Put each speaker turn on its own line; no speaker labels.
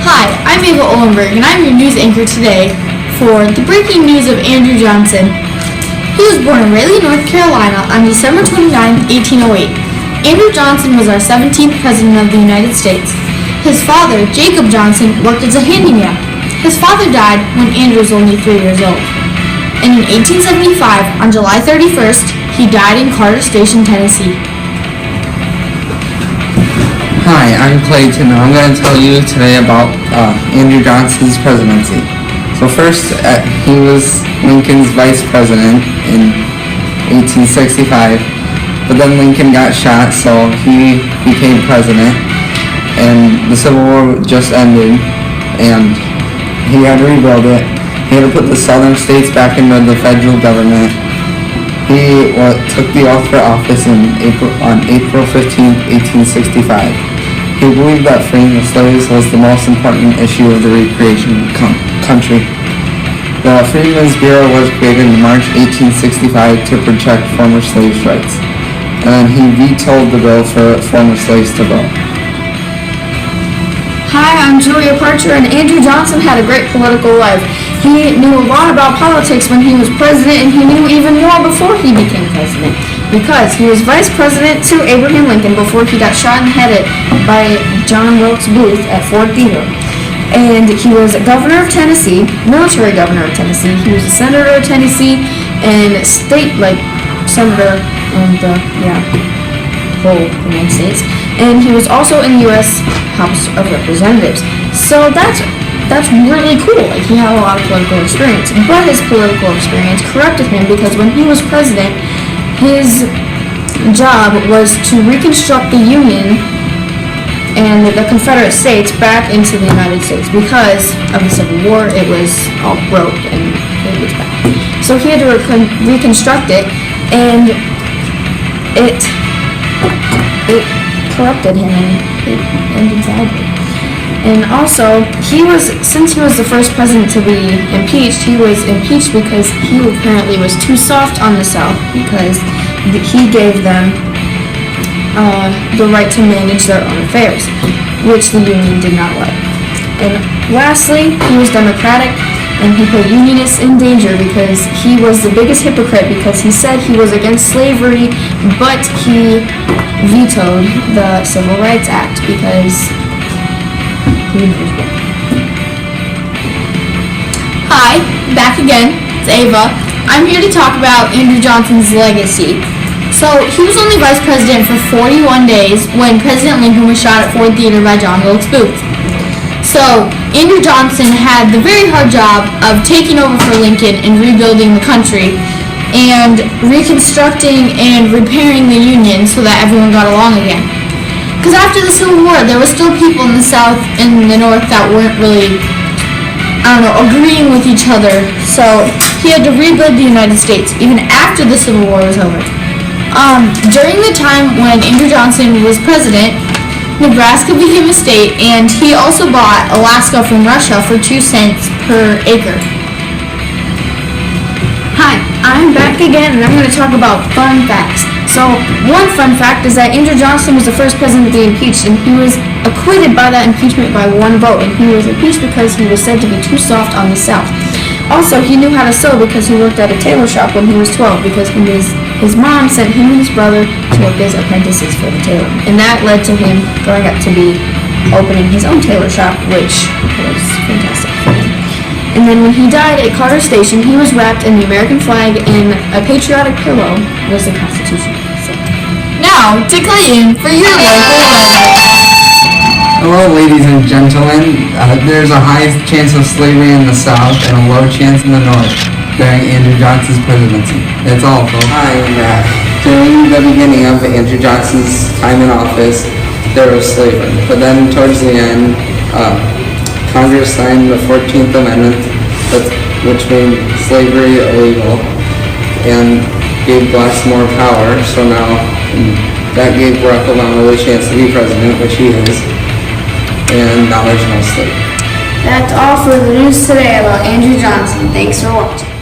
Hi, I'm Ava Olenberg, and I'm your news anchor today for the breaking news of Andrew Johnson. He was born in Raleigh, North Carolina on December 29, 1808. Andrew Johnson was our 17th President of the United States. His father, Jacob Johnson, worked as a handyman. His father died when Andrew was only 3 years old. And in 1875, on July 31st, he died in Carter Station, Tennessee.
Hi, I'm Clayton, and I'm going to tell you today about Andrew Johnson's presidency. So first, he was Lincoln's vice president in 1865, but then Lincoln got shot, so he became president, and the Civil War just ended, and he had to rebuild it. He had to put the southern states back into the federal government. He took the oath for office on April 15, 1865. He believed that freeing the slaves was the most important issue of the recreation country. The Freedmen's Bureau was created in March 1865 to protect former slaves' rights, and then he vetoed the bill for former slaves to vote.
Hi, I'm Julia Parcher, and Andrew Johnson had a great political life. He knew a lot about politics when he was president, and he knew even more before he became president, because he was vice president to Abraham Lincoln before he got shot in the head by John Wilkes Booth at Fort Theodore. And he was governor of Tennessee, military governor of Tennessee. He was a senator of Tennessee and state, senator of the, whole United States. And he was also in the U.S. House of Representatives. So that's really cool. He had a lot of political experience. But his political experience corrupted him because when he was president, his job was to reconstruct the Union and the Confederate States back into the United States. Because of the Civil War, it was all broke and it was bad. So he had to reconstruct it, and it corrupted him, and it ended badly. And also, since he was the first president to be impeached, he was impeached because he apparently was too soft on the South, because he gave them the right to manage their own affairs, which the Union did not like. And lastly, he was Democratic, and he put Unionists in danger because he was the biggest hypocrite, because he said he was against slavery, but he vetoed the Civil Rights Act because who knows what. Hi, back again. It's Ava. I'm here to talk about Andrew Johnson's legacy. So, he was only vice president for 41 days when President Lincoln was shot at Fort Theodore by John Wilkes Booth. So, Andrew Johnson had the very hard job of taking over for Lincoln and rebuilding the country and reconstructing and repairing the Union so that everyone got along again. Because after the Civil War, there were still people in the South and the North that weren't really, agreeing with each other. So he had to rebuild the United States even after the Civil War was over. During the time when Andrew Johnson was president, Nebraska became a state, and he also bought Alaska from Russia for 2 cents per acre. Hi, I'm back again, and I'm going to talk about fun facts. So, one fun fact is that Andrew Johnson was the first president to be impeached, and he was acquitted by that impeachment by 1 vote, and he was impeached because he was said to be too soft on the South. Also, he knew how to sew because he worked at a tailor shop when he was 12, because his mom sent him and his brother to work as apprentices for the tailor, and that led to him growing up to be opening his own tailor shop, which was fantastic for him. And then when he died at Carter Station, he was wrapped in the American flag, and a patriotic pillow was the Constitution. So. Now, to Clayton for your local weather.
Hello, ladies and gentlemen. There's a high chance of slavery in the South and a low chance in the North during Andrew Johnson's presidency. That's all, folks. Hi, I'm Matt. During the beginning of Andrew Johnson's time in office, there was slavery. But then towards the end, Congress signed the 14th Amendment, which made slavery illegal and gave blacks more power. So now that gave Barack Obama the chance to be president, which he is. And now there's no slavery.
That's all for the news today about Andrew Johnson. Thanks for watching.